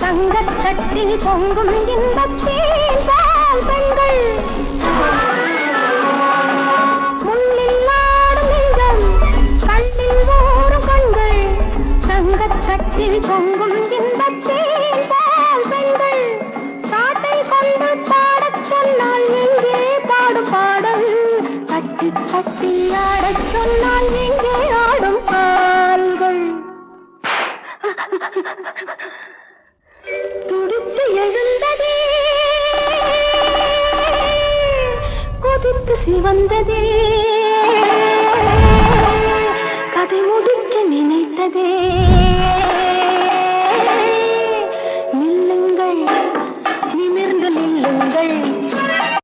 தங்கத்தட்டில் பொங்கும் இன்பத்தேன் பால் பெண்கள் முள்ளில் ஆடும் நெஞ்சம் கல்லில் ஊறும் கண்கள் தங்கத்தட்டில் பொங்கும் இன்பத்தேன் பால் பெண்கள் பாட்டை கொண்டு பாடச் சொன்னால் எங்கே பாடும் பாடல் தட்டி தட்டி ஆடச் சொன்னால் எங்கே ஆடும் பால்கள் துடித்து எழுந்ததே கொதித்து சிவந்ததே கதை முடிக்க நினைத்ததே நில்லுங்கள் நிமிர்ந்து நில்லுங்கள்